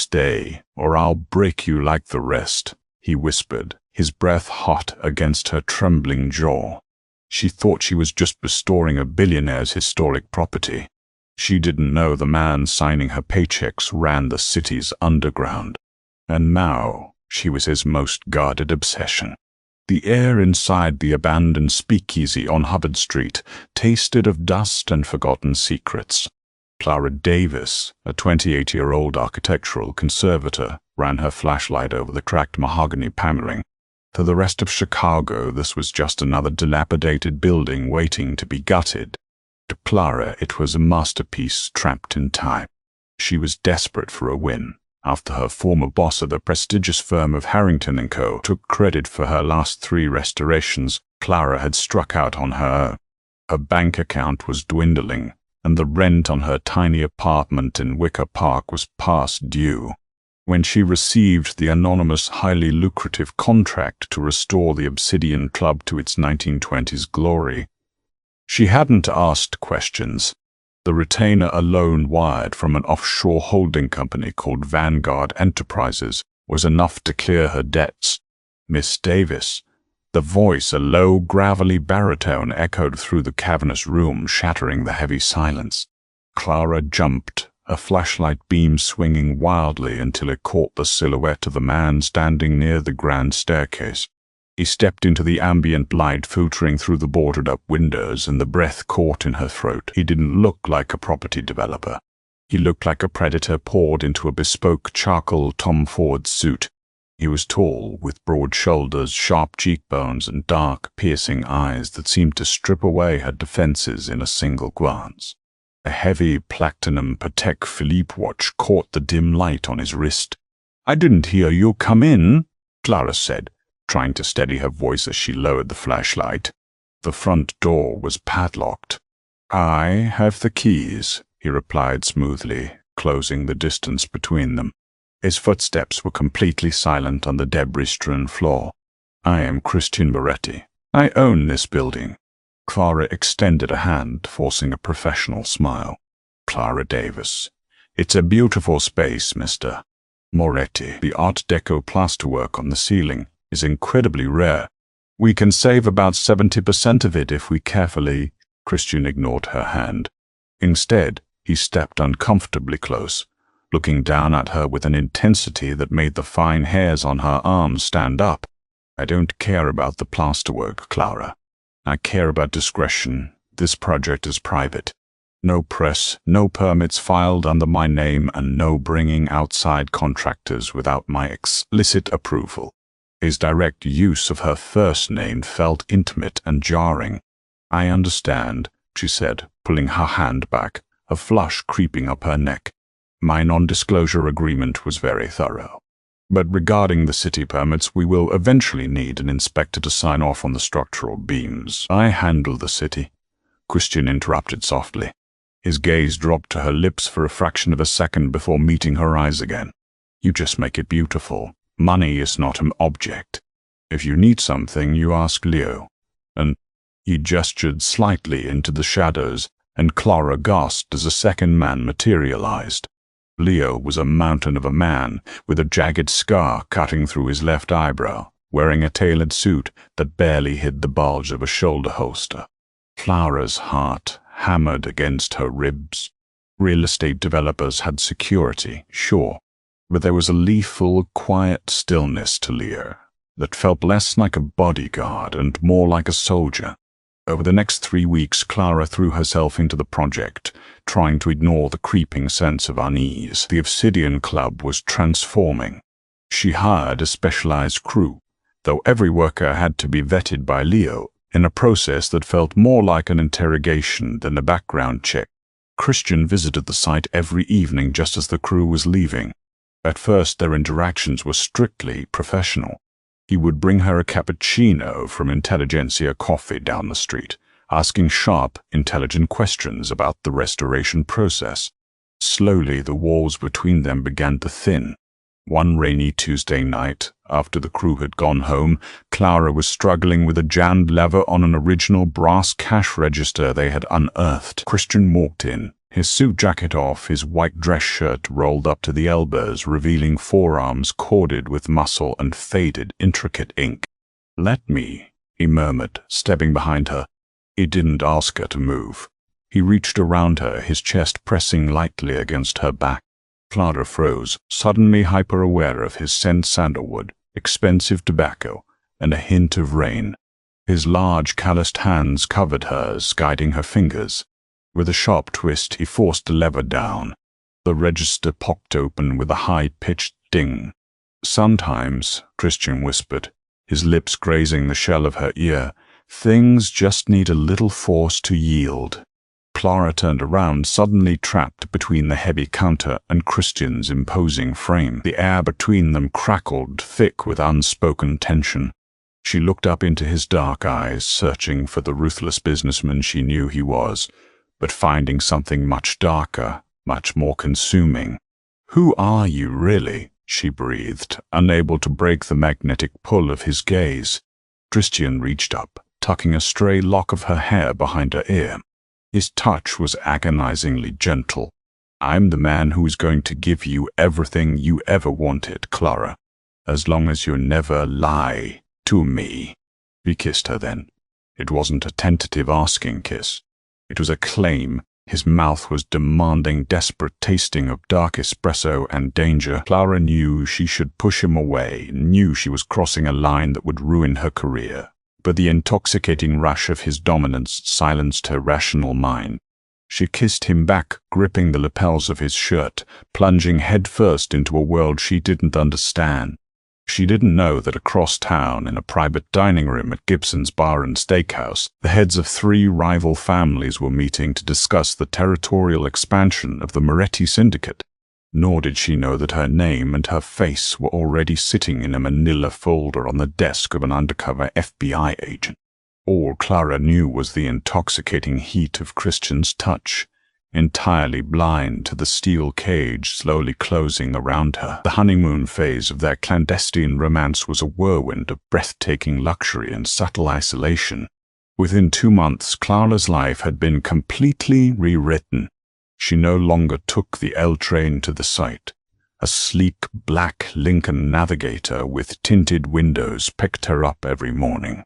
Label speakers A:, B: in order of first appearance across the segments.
A: stay, or I'll break you like the rest," he whispered, his breath hot against her trembling jaw. She thought she was just restoring a billionaire's historic property. She didn't know the man signing her paychecks ran the city's underground. And now she was his most guarded obsession. The air inside the abandoned speakeasy on Hubbard Street tasted of dust and forgotten secrets. Clara Davis, a 28-year-old architectural conservator, ran her flashlight over the cracked mahogany paneling. To the rest of Chicago, this was just another dilapidated building waiting to be gutted. To Clara, it was a masterpiece trapped in time. She was desperate for a win. After her former boss at the prestigious firm of Harrington & Co. took credit for her last 3 restorations, Clara had struck out on her own. Her bank account was dwindling, and the rent on her tiny apartment in Wicker Park was past due. When she received the anonymous, highly lucrative contract to restore the Obsidian Club to its 1920s glory, she hadn't asked questions. The retainer alone wired from an offshore holding company called Vanguard Enterprises was enough to clear her debts. "Miss Davis." The voice, a low, gravelly baritone, echoed through the cavernous room, shattering the heavy silence. Clara jumped, a flashlight beam swinging wildly until it caught the silhouette of the man standing near the grand staircase. He stepped into the ambient light filtering through the boarded-up windows, and the breath caught in her throat. He didn't look like a property developer. He looked like a predator poured into a bespoke charcoal Tom Ford suit. He was tall, with broad shoulders, sharp cheekbones, and dark, piercing eyes that seemed to strip away her defenses in a single glance. A heavy platinum Patek Philippe watch caught the dim light on his wrist. "I didn't hear you come in," Clara said, trying to steady her voice as she lowered the flashlight. The front door was padlocked. "I have the keys," he replied smoothly, closing the distance between them. His footsteps were completely silent on the debris-strewn floor. "I am Christian Moretti. I own this building." Clara extended a hand, forcing a professional smile. "Clara Davis. It's a beautiful space, Mr. Moretti. The Art Deco plasterwork on the ceiling is incredibly rare. We can save about 70% of it if we carefully—" Christian ignored her hand. Instead, he stepped uncomfortably close, looking down at her with an intensity that made the fine hairs on her arms stand up. "I don't care about the plasterwork, Clara. I care about discretion. This project is private. No press, no permits filed under my name, and no bringing outside contractors without my explicit approval." His direct use of her first name felt intimate and jarring. "I understand," she said, pulling her hand back, a flush creeping up her neck. "My non-disclosure agreement was very thorough. But regarding the city permits, we will eventually need an inspector to sign off on the structural beams. I handle the city." Christian interrupted softly. His gaze dropped to her lips for a fraction of a second before meeting her eyes again. "You just make it beautiful. Money is not an object. If you need something, you ask Leo." And he gestured slightly into the shadows, and Clara gasped as a second man materialized. Leo was a mountain of a man, with a jagged scar cutting through his left eyebrow, wearing a tailored suit that barely hid the bulge of a shoulder holster. Clara's heart hammered against her ribs. Real estate developers had security, sure, but there was a lethal, quiet stillness to Leo that felt less like a bodyguard and more like a soldier. Over the next 3 weeks, Clara threw herself into the project, trying to ignore the creeping sense of unease. The Obsidian Club was transforming. She hired a specialized crew, though every worker had to be vetted by Leo, in a process that felt more like an interrogation than a background check. Christian visited the site every evening just as the crew was leaving. At first, their interactions were strictly professional. He would bring her a cappuccino from Intelligentsia Coffee down the street, asking sharp, intelligent questions about the restoration process. Slowly, the walls between them began to thin. One rainy Tuesday night, after the crew had gone home, Clara was struggling with a jammed lever on an original brass cash register they had unearthed. Christian walked in, his suit jacket off, his white dress shirt rolled up to the elbows, revealing forearms corded with muscle and faded, intricate ink. "Let me," he murmured, stepping behind her. He didn't ask her to move. He reached around her, his chest pressing lightly against her back. Clara froze, suddenly hyper-aware of his scent: sandalwood, expensive tobacco, and a hint of rain. His large, calloused hands covered hers, guiding her fingers. With a sharp twist, he forced the lever down. The register popped open with a high-pitched ding. "Sometimes," Christian whispered, his lips grazing the shell of her ear, "things just need a little force to yield." Clara turned around, suddenly trapped between the heavy counter and Christian's imposing frame. The air between them crackled, thick with unspoken tension. She looked up into his dark eyes, searching for the ruthless businessman she knew he was, but finding something much darker, much more consuming. "Who are you, really?" she breathed, unable to break the magnetic pull of his gaze. Christian reached up, tucking a stray lock of her hair behind her ear. His touch was agonizingly gentle. "I'm the man who is going to give you everything you ever wanted, Clara, as long as you never lie to me." He kissed her then. It wasn't a tentative asking kiss. It was a claim. His mouth was demanding, desperate, tasting of dark espresso and danger. Clara knew she should push him away, knew she was crossing a line that would ruin her career. But the intoxicating rush of his dominance silenced her rational mind. She kissed him back, gripping the lapels of his shirt, plunging headfirst into a world she didn't understand. She didn't know that across town, in a private dining room at Gibson's Bar and Steakhouse, the heads of 3 rival families were meeting to discuss the territorial expansion of the Moretti Syndicate. Nor did she know that her name and her face were already sitting in a manila folder on the desk of an undercover FBI agent. All Clara knew was the intoxicating heat of Christian's touch, entirely blind to the steel cage slowly closing around her. The honeymoon phase of their clandestine romance was a whirlwind of breathtaking luxury and subtle isolation. Within 2 months, Clara's life had been completely rewritten. She no longer took the L train to the site. A sleek black Lincoln Navigator with tinted windows picked her up every morning.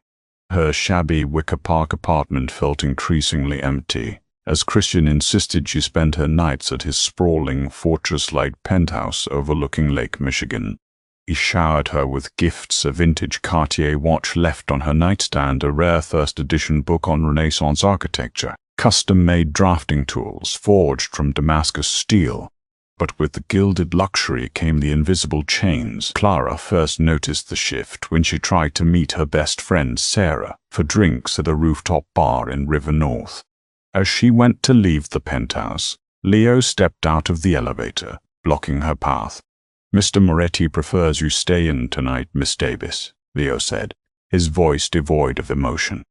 A: Her shabby Wicker Park apartment felt increasingly empty, as Christian insisted she spend her nights at his sprawling, fortress-like penthouse overlooking Lake Michigan. He showered her with gifts: a vintage Cartier watch left on her nightstand, a rare first-edition book on Renaissance architecture, custom-made drafting tools forged from Damascus steel. But with the gilded luxury came the invisible chains. Clara first noticed the shift when she tried to meet her best friend Sarah for drinks at a rooftop bar in River North. As she went to leave the penthouse, Leo stepped out of the elevator, blocking her path. "Mr. Moretti prefers you stay in tonight, Miss Davis," Leo said, his voice devoid of emotion.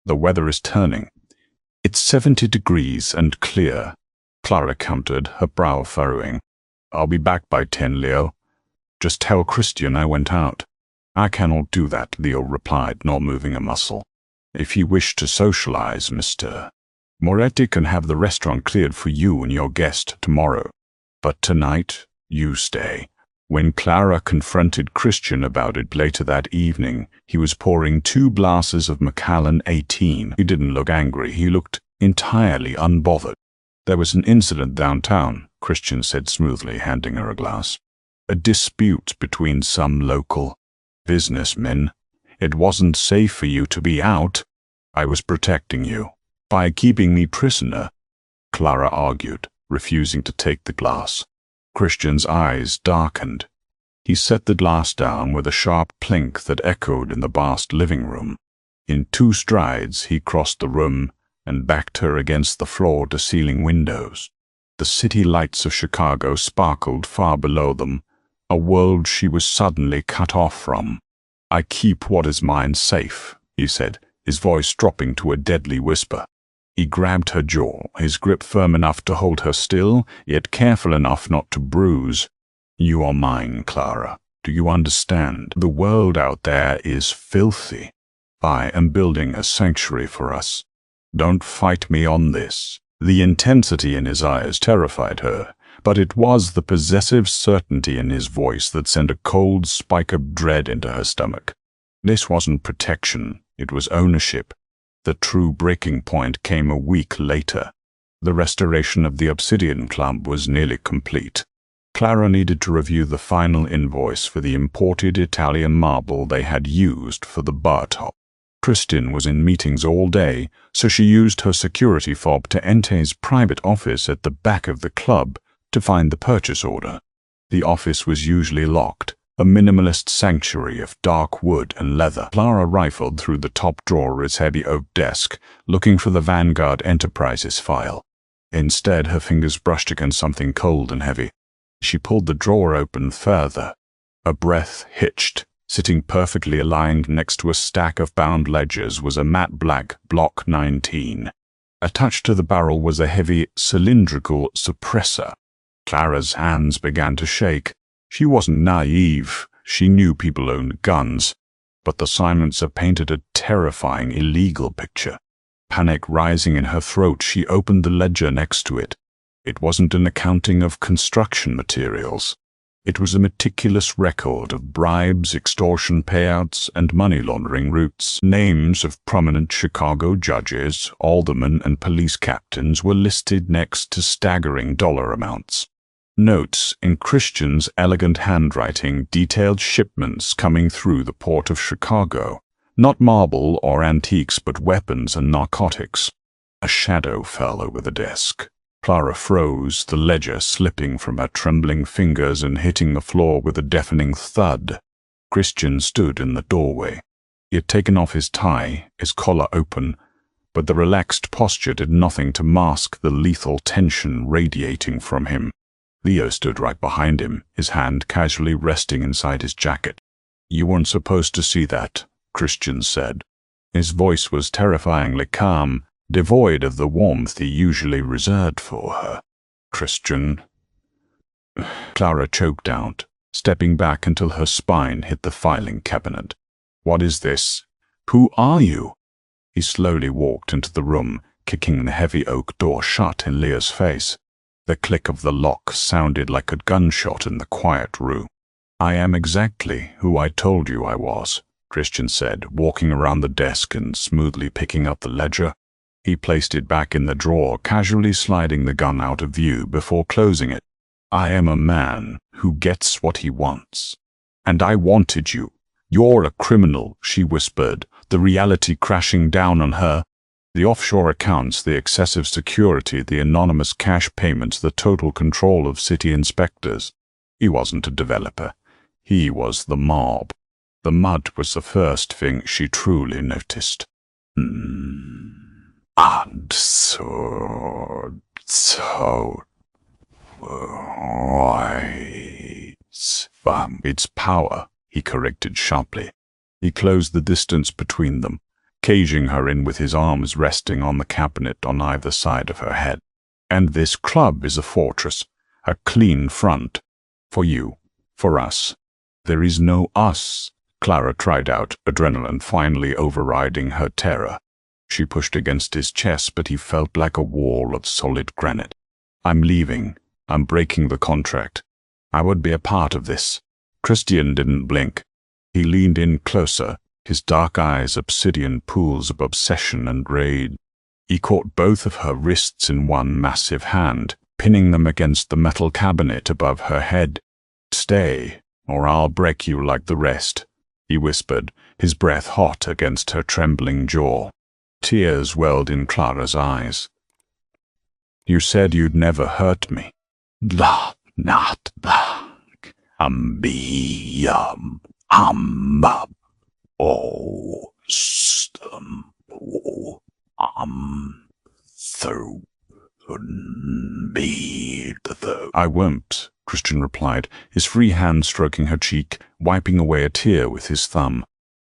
A: "The weather is turning. It's 70 degrees and clear," Clara countered, her brow furrowing. "I'll be back by 10, Leo. Just tell Christian I went out." "I cannot do that," Leo replied, not moving a muscle. "If you wish to socialize, Mr. Moretti can have the restaurant cleared for you and your guest tomorrow. But tonight, you stay." When Clara confronted Christian about it later that evening, he was pouring 2 glasses of Macallan 18. He didn't look angry. He looked entirely unbothered. "There was an incident downtown," Christian said smoothly, handing her a glass. "A dispute between some local businessmen. It wasn't safe for you to be out. I was protecting you by keeping me prisoner," Clara argued, refusing to take the glass. Christian's eyes darkened. He set the glass down with a sharp clink that echoed in the vast living room. In 2 strides, he crossed the room and backed her against the floor-to-ceiling windows. The city lights of Chicago sparkled far below them, a world she was suddenly cut off from. "I keep what is mine safe," he said, his voice dropping to a deadly whisper. He grabbed her jaw, his grip firm enough to hold her still, yet careful enough not to bruise. "You are mine, Clara. Do you understand? The world out there is filthy. I am building a sanctuary for us. Don't fight me on this." The intensity in his eyes terrified her, but it was the possessive certainty in his voice that sent a cold spike of dread into her stomach. This wasn't protection, it was ownership. The true breaking point came a week later. The restoration of the Obsidian Club was nearly complete. Clara needed to review the final invoice for the imported Italian marble they had used for the bar top. Christian was in meetings all day, so she used her security fob to enter his private office at the back of the club to find the purchase order. The office was usually locked, a minimalist sanctuary of dark wood and leather. Clara rifled through the top drawer of his heavy oak desk, looking for the Vanguard Enterprises file. Instead, her fingers brushed against something cold and heavy. She pulled the drawer open further. Her breath hitched. Sitting perfectly aligned next to a stack of bound ledgers was a matte black Block 19. Attached to the barrel was a heavy, cylindrical suppressor. Clara's hands began to shake. She wasn't naive. She knew people owned guns. But the silencer painted a terrifying, illegal picture. Panic rising in her throat, she opened the ledger next to it. It wasn't an accounting of construction materials. It was a meticulous record of bribes, extortion payouts, and money laundering routes. Names of prominent Chicago judges, aldermen, and police captains were listed next to staggering dollar amounts. Notes in Christian's elegant handwriting detailed shipments coming through the port of Chicago. Not marble or antiques, but weapons and narcotics. A shadow fell over the desk. Clara froze, the ledger slipping from her trembling fingers and hitting the floor with a deafening thud. Christian stood in the doorway. He had taken off his tie, his collar open, but the relaxed posture did nothing to mask the lethal tension radiating from him. Leo stood right behind him, his hand casually resting inside his jacket. "You weren't supposed to see that," Christian said. His voice was terrifyingly calm, devoid of the warmth he usually reserved for her. "Christian," Clara choked out, stepping back until her spine hit the filing cabinet. "What is this? Who are you?" He slowly walked into the room, kicking the heavy oak door shut in Leah's face. The click of the lock sounded like a gunshot in the quiet room. "I am exactly who I told you I was," Christian said, walking around the desk and smoothly picking up the ledger. He placed it back in the drawer, casually sliding the gun out of view before closing it. "I am a man who gets what he wants. And I wanted you. You're a criminal," she whispered, the reality crashing down on her. The offshore accounts, the excessive security, the anonymous cash payments, the total control of city inspectors. He wasn't a developer. He was the mob. The mud was the first thing she truly noticed. And so, it's power, he corrected sharply. He closed the distance between them, caging her in with his arms resting on the cabinet on either side of her head. "And this club is a fortress, a clean front. For you, for us. There is no us," Clara cried out, adrenaline finally overriding her terror. She pushed against his chest, but he felt like a wall of solid granite. "I'm leaving. I'm breaking the contract. I would be a part of this." Christian didn't blink. He leaned in closer, his dark eyes obsidian pools of obsession and rage. He caught both of her wrists in one massive hand, pinning them against the metal cabinet above her head. "Stay, or I'll break you like the rest," he whispered, his breath hot against her trembling jaw. Tears welled in Clara's eyes. "You said you'd never hurt me." "Not that. "I won't," Christian replied, his free hand stroking her cheek, wiping away a tear with his thumb.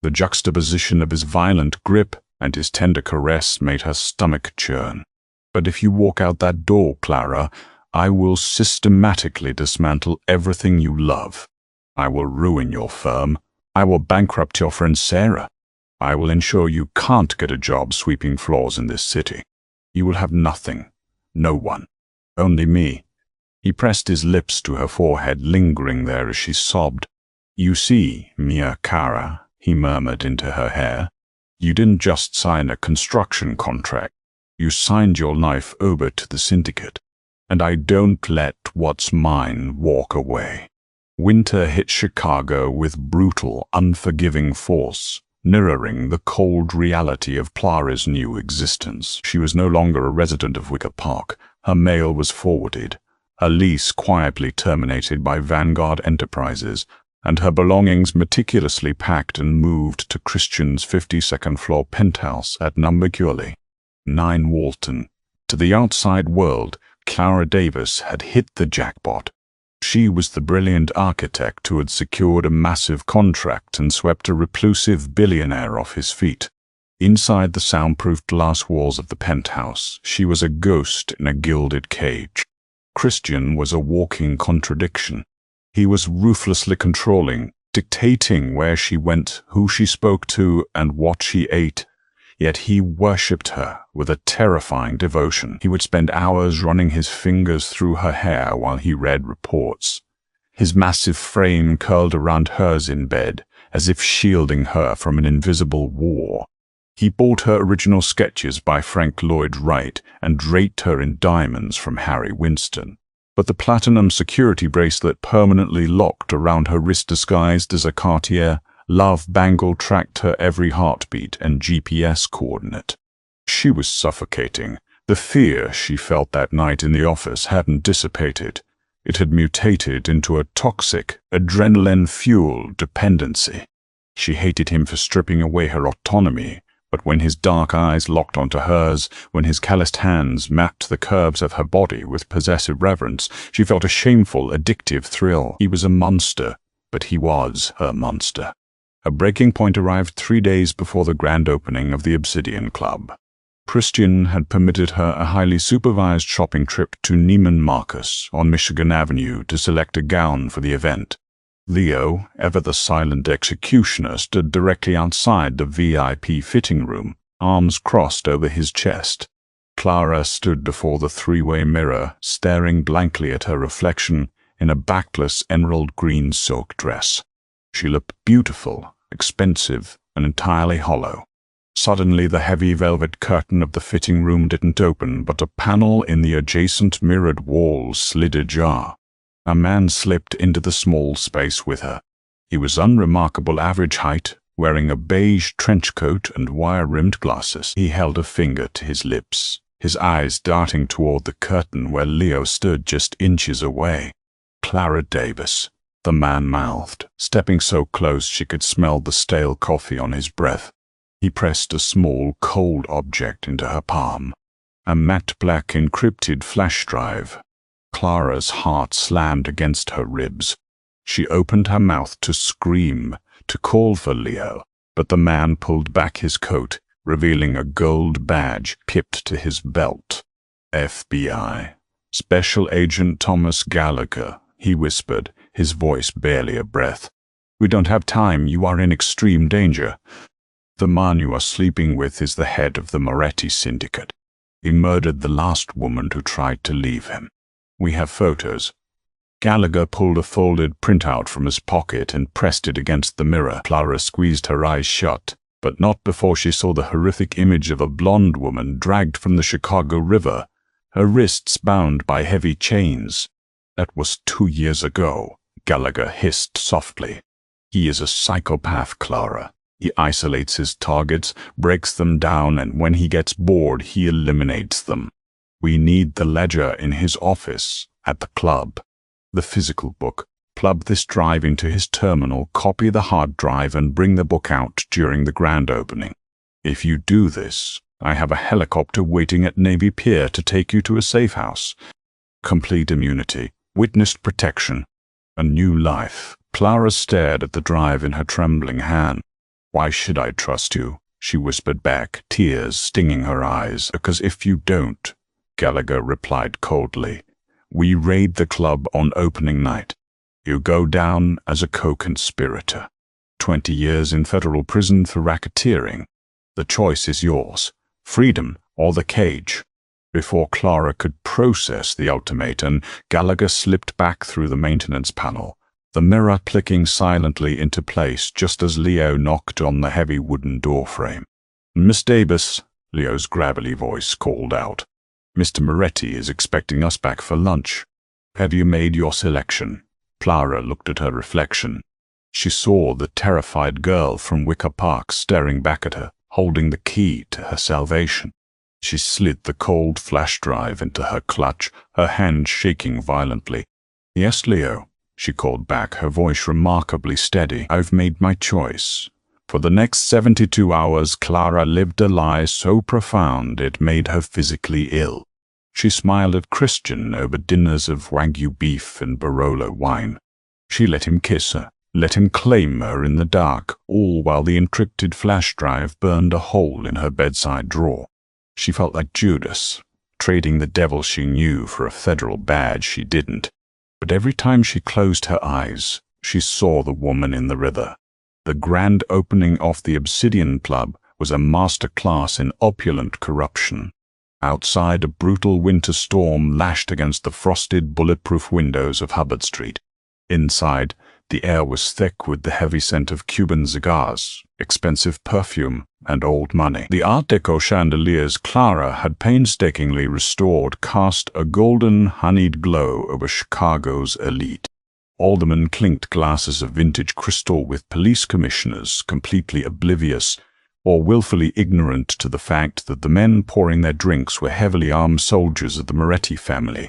A: The juxtaposition of his violent grip and his tender caress made her stomach churn. "But if you walk out that door, Clara, I will systematically dismantle everything you love. I will ruin your firm. I will bankrupt your friend Sarah. I will ensure you can't get a job sweeping floors in this city. You will have nothing. No one. Only me. He pressed his lips to her forehead, lingering there as she sobbed. You see, Mia cara, he murmured into her hair, you didn't just sign a construction contract. You signed your life over to the syndicate. And I don't let what's mine walk away. Winter hit Chicago with brutal, unforgiving force, mirroring the cold reality of Clara's new existence. She was no longer a resident of Wicker Park. Her mail was forwarded, her lease quietly terminated by Vanguard Enterprises, and her belongings meticulously packed and moved to Christian's 52nd floor penthouse at number Curley, 9 Walton. To the outside world, Clara Davis had hit the jackpot. She was the brilliant architect who had secured a massive contract and swept a reclusive billionaire off his feet. Inside the soundproof glass walls of the penthouse, she was a ghost in a gilded cage. Christian was a walking contradiction. He was ruthlessly controlling, dictating where she went, who she spoke to, and what she ate. Yet he worshipped her with a terrifying devotion. He would spend hours running his fingers through her hair while he read reports. His massive frame curled around hers in bed, as if shielding her from an invisible war. He bought her original sketches by Frank Lloyd Wright and draped her in diamonds from Harry Winston. But the platinum security bracelet permanently locked around her wrist, disguised as a Cartier love bangle, tracked her every heartbeat and GPS coordinate. She was suffocating. The fear she felt that night in the office hadn't dissipated. It had mutated into a toxic, adrenaline-fueled dependency. She hated him for stripping away her autonomy, but when his dark eyes locked onto hers, when his calloused hands mapped the curves of her body with possessive reverence, she felt a shameful, addictive thrill. He was a monster, but he was her monster. A breaking point arrived 3 days before the grand opening of the Obsidian Club. Christian had permitted her a highly supervised shopping trip to Neiman Marcus on Michigan Avenue to select a gown for the event. Leo, ever the silent executioner, stood directly outside the VIP fitting room, arms crossed over his chest. Clara stood before the three-way mirror, staring blankly at her reflection in a backless emerald green silk dress. She looked beautiful, expensive, and entirely hollow. Suddenly, the heavy velvet curtain of the fitting room didn't open, but a panel in the adjacent mirrored wall slid ajar. A man slipped into the small space with her. He was unremarkable average height, wearing a beige trench coat and wire-rimmed glasses. He held a finger to his lips, his eyes darting toward the curtain where Leo stood just inches away. Clara Davis, the man mouthed, stepping so close she could smell the stale coffee on his breath. He pressed a small, cold object into her palm, a matte black encrypted flash drive. Clara's heart slammed against her ribs. She opened her mouth to scream, to call for Leo, but the man pulled back his coat, revealing a gold badge pipped to his belt. FBI. Special Agent Thomas Gallagher, he whispered, his voice barely a breath. We don't have time. You are in extreme danger. The man you are sleeping with is the head of the Moretti Syndicate. He murdered the last woman who tried to leave him. We have photos. Gallagher pulled a folded printout from his pocket and pressed it against the mirror. Clara squeezed her eyes shut, but not before she saw the horrific image of a blonde woman dragged from the Chicago River, her wrists bound by heavy chains. That was 2 years ago, Gallagher hissed softly. He is a psychopath, Clara. He isolates his targets, breaks them down, and when he gets bored, he eliminates them. We need the ledger in his office, at the club. The physical book. Plug this drive into his terminal, copy the hard drive, and bring the book out during the grand opening. If you do this, I have a helicopter waiting at Navy Pier to take you to a safe house. Complete immunity, witnessed protection, a new life. Clara stared at the drive in her trembling hand. Why should I trust you? She whispered back, tears stinging her eyes. Because if you don't, Gallagher replied coldly, we raid the club on opening night. You go down as a co-conspirator. 20 years in federal prison for racketeering. The choice is yours, freedom or the cage. Before Clara could process the ultimatum, Gallagher slipped back through the maintenance panel, the mirror clicking silently into place just as Leo knocked on the heavy wooden doorframe. "Miss Davis," Leo's gravelly voice called out. "Mr. Moretti is expecting us back for lunch. Have you made your selection?" Clara looked at her reflection. She saw the terrified girl from Wicker Park staring back at her, holding the key to her salvation. She slid the cold flash drive into her clutch, her hand shaking violently. "Yes, Leo," she called back, her voice remarkably steady. "I've made my choice." For the next 72 hours, Clara lived a lie so profound it made her physically ill. She smiled at Christian over dinners of Wagyu beef and Barolo wine. She let him kiss her, let him claim her in the dark, all while the encrypted flash drive burned a hole in her bedside drawer. She felt like Judas, trading the devil she knew for a federal badge she didn't. But every time she closed her eyes, she saw the woman in the river. The grand opening of the Obsidian Club was a master class in opulent corruption. Outside, a brutal winter storm lashed against the frosted, bulletproof windows of Hubbard Street. Inside, the air was thick with the heavy scent of Cuban cigars, expensive perfume, and old money. The Art Deco chandeliers Clara had painstakingly restored cast a golden, honeyed glow over Chicago's elite. Aldermen clinked glasses of vintage crystal with police commissioners completely oblivious or willfully ignorant to the fact that the men pouring their drinks were heavily armed soldiers of the Moretti family.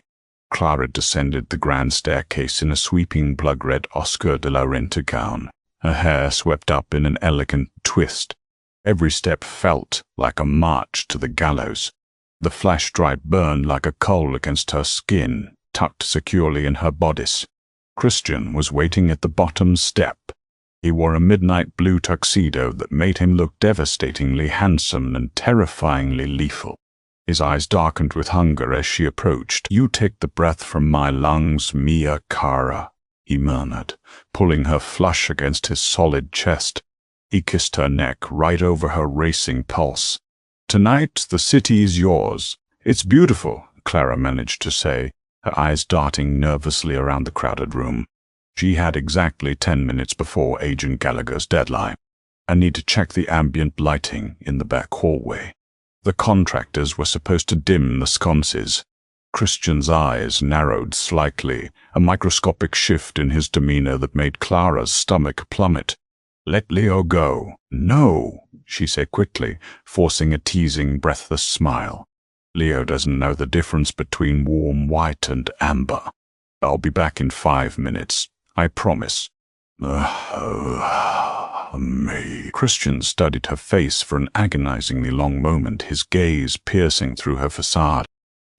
A: Clara descended the grand staircase in a sweeping blood-red Oscar de la Renta gown, her hair swept up in an elegant twist. Every step felt like a march to the gallows. The flash drive burned like a coal against her skin, tucked securely in her bodice. Christian was waiting at the bottom step. He wore a midnight blue tuxedo that made him look devastatingly handsome and terrifyingly lethal. His eyes darkened with hunger as she approached. "You take the breath from my lungs, mia cara," he murmured, pulling her flush against his solid chest. He kissed her neck right over her racing pulse. "Tonight, the city is yours. It's beautiful," Clara managed to say, her eyes darting nervously around the crowded room. She had exactly 10 minutes before Agent Gallagher's deadline. "I need to check the ambient lighting in the back hallway." The contractors were supposed to dim the sconces. Christian's eyes narrowed slightly, a microscopic shift in his demeanor that made Clara's stomach plummet. "Let Leo go." "No," she said quickly, forcing a teasing, breathless smile. "Leo doesn't know the difference between warm white and amber. I'll be back in 5 minutes. I promise." Me. Christian studied her face for an agonizingly long moment, his gaze piercing through her facade.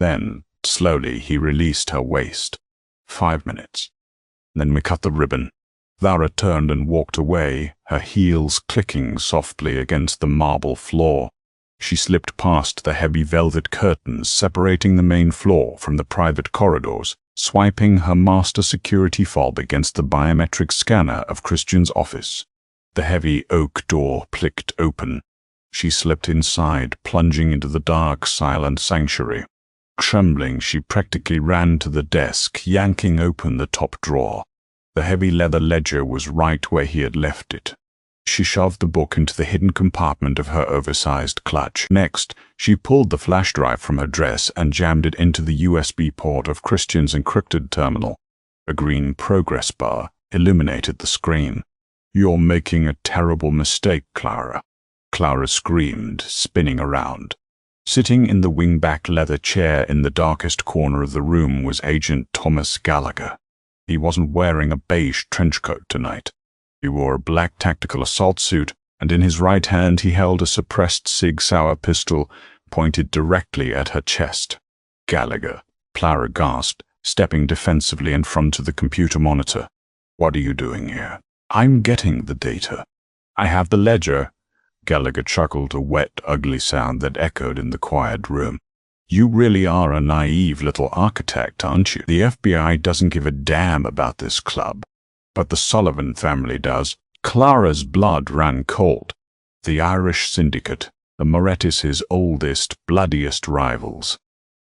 A: Then, slowly, he released her waist. 5 minutes. Then we cut the ribbon. Clara turned and walked away, her heels clicking softly against the marble floor. She slipped past the heavy velvet curtains separating the main floor from the private corridors, swiping her master security fob against the biometric scanner of Christian's office. The heavy oak door clicked open. She slipped inside, plunging into the dark, silent sanctuary. Trembling, she practically ran to the desk, yanking open the top drawer. The heavy leather ledger was right where he had left it. She shoved the book into the hidden compartment of her oversized clutch. Next, she pulled the flash drive from her dress and jammed it into the USB port of Christian's encrypted terminal. A green progress bar illuminated the screen. "You're making a terrible mistake, Clara," Clara screamed, spinning around. Sitting in the wingback leather chair in the darkest corner of the room was Agent Thomas Gallagher. He wasn't wearing a beige trench coat tonight. He wore a black tactical assault suit, and in his right hand he held a suppressed Sig Sauer pistol pointed directly at her chest. "Gallagher," Clara gasped, stepping defensively in front of the computer monitor. "What are you doing here?" "I'm getting the data. I have the ledger." Gallagher chuckled, a wet, ugly sound that echoed in the quiet room. "You really are a naive little architect, aren't you? The FBI doesn't give a damn about this club. But the Sullivan family does." Clara's blood ran cold. The Irish Syndicate, the Morettis' oldest, bloodiest rivals.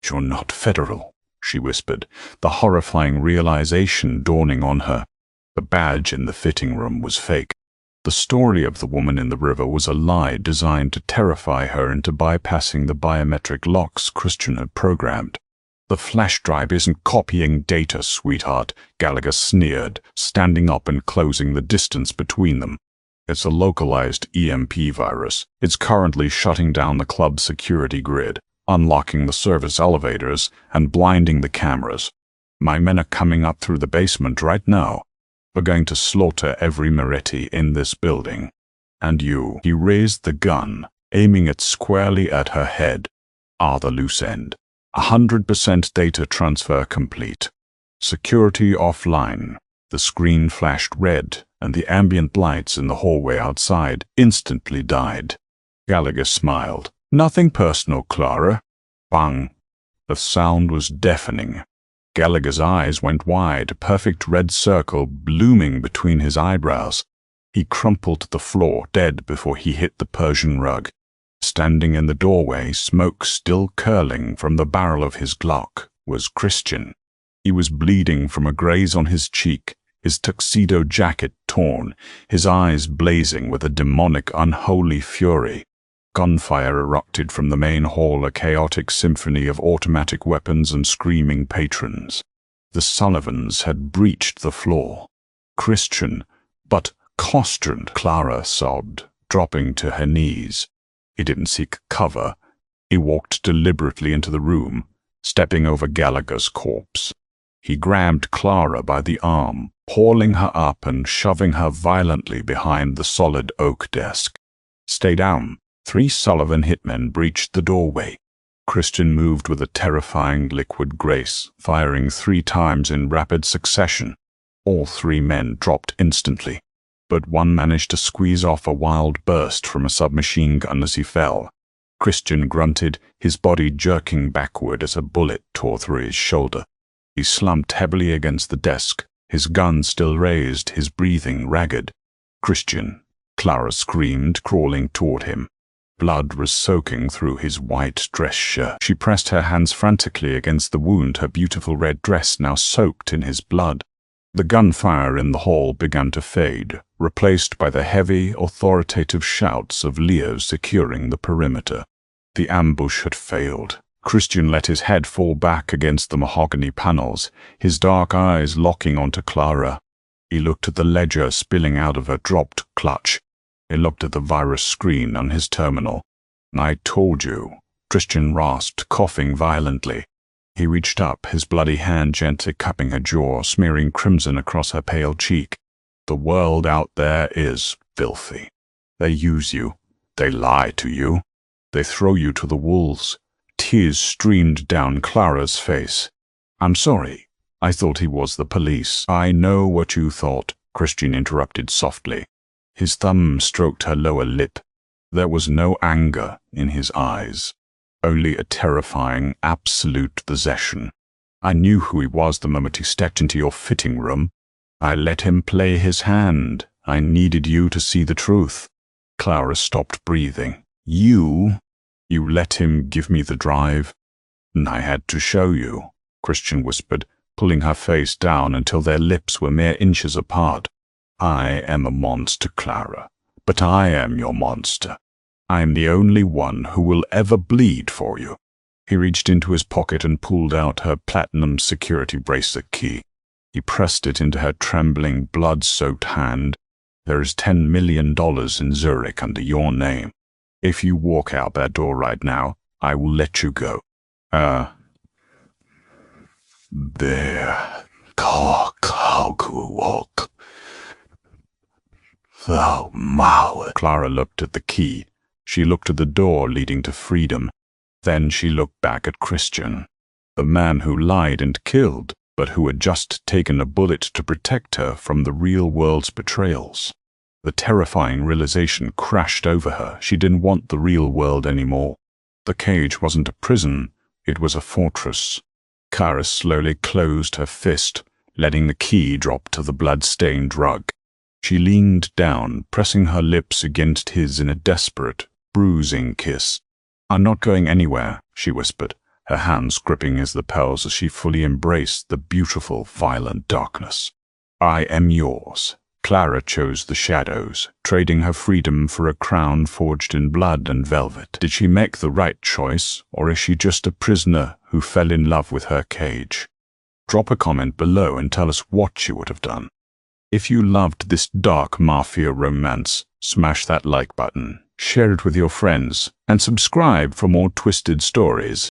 A: You're not federal, she whispered, the horrifying realization dawning on her. The badge in the fitting room was fake. The story of the woman in the river was a lie designed to terrify her into bypassing the biometric locks Christian had programmed. The flash drive isn't copying data, sweetheart, Gallagher sneered, standing up and closing the distance between them. It's a localized EMP virus. It's currently shutting down the club's security grid, unlocking the service elevators, and blinding the cameras. My men are coming up through the basement right now. We're going to slaughter every Moretti in this building. And you, he raised the gun, aiming it squarely at her head, are the loose end. 100% data transfer complete. Security offline. The screen flashed red, and the ambient lights in the hallway outside instantly died. Gallagher smiled. Nothing personal, Clara. Bang. The sound was deafening. Gallagher's eyes went wide, a perfect red circle blooming between his eyebrows. He crumpled to the floor, dead before he hit the Persian rug. Standing in the doorway, smoke still curling from the barrel of his Glock, was Christian. He was bleeding from a graze on his cheek, his tuxedo jacket torn, his eyes blazing with a demonic, unholy fury. Gunfire erupted from the main hall, a chaotic symphony of automatic weapons and screaming patrons. The Sullivans had breached the floor. Christian, but constrained, Clara sobbed, dropping to her knees. He didn't seek cover. He walked deliberately into the room, stepping over Gallagher's corpse. He grabbed Clara by the arm, pulling her up and shoving her violently behind the solid oak desk. Stay down. 3 Sullivan hitmen breached the doorway. Christian moved with a terrifying liquid grace, firing 3 times in rapid succession. All 3 men dropped instantly, but one managed to squeeze off a wild burst from a submachine gun as he fell. Christian grunted, his body jerking backward as a bullet tore through his shoulder. He slumped heavily against the desk, his gun still raised, his breathing ragged. Christian, Clara screamed, crawling toward him. Blood was soaking through his white dress shirt. She pressed her hands frantically against the wound, her beautiful red dress now soaked in his blood. The gunfire in the hall began to fade, replaced by the heavy, authoritative shouts of Leo securing the perimeter. The ambush had failed. Christian let his head fall back against the mahogany panels, his dark eyes locking onto Clara. He looked at the ledger spilling out of her dropped clutch. He looked at the virus screen on his terminal. I told you, Christian rasped, coughing violently. He reached up, his bloody hand gently cupping her jaw, smearing crimson across her pale cheek. The world out there is filthy. They use you. They lie to you. They throw you to the wolves. Tears streamed down Clara's face. I'm sorry. I thought he was the police. I know what you thought, Christian interrupted softly. His thumb stroked her lower lip. There was no anger in his eyes, only a terrifying, absolute possession. I knew who he was the moment he stepped into your fitting room. I let him play his hand. I needed you to see the truth. Clara stopped breathing. You let him give me the drive? I had to show you, Christian whispered, pulling her face down until their lips were mere inches apart. I am a monster, Clara, but I am your monster. I am the only one who will ever bleed for you. He reached into his pocket and pulled out her platinum security bracelet key. He pressed it into her trembling, blood-soaked hand. There is $10 million in Zurich under your name. If you walk out that door right now, I will let you go. There. Walk. Oh, Mauer. Clara looked at the key. She looked at the door leading to freedom. Then she looked back at Christian, the man who lied and killed, but who had just taken a bullet to protect her from the real world's betrayals. The terrifying realization crashed over her. She didn't want the real world anymore. The cage wasn't a prison. It was a fortress. Clara slowly closed her fist, letting the key drop to the blood-stained rug. She leaned down, pressing her lips against his in a desperate, bruising kiss. I'm not going anywhere, she whispered, her hands gripping his lapels as she fully embraced the beautiful, violent darkness. I am yours. Clara chose the shadows, trading her freedom for a crown forged in blood and velvet. Did she make the right choice, or is she just a prisoner who fell in love with her cage? Drop a comment below and tell us what you would have done. If you loved this dark mafia romance, smash that like button, share it with your friends, and subscribe for more twisted stories.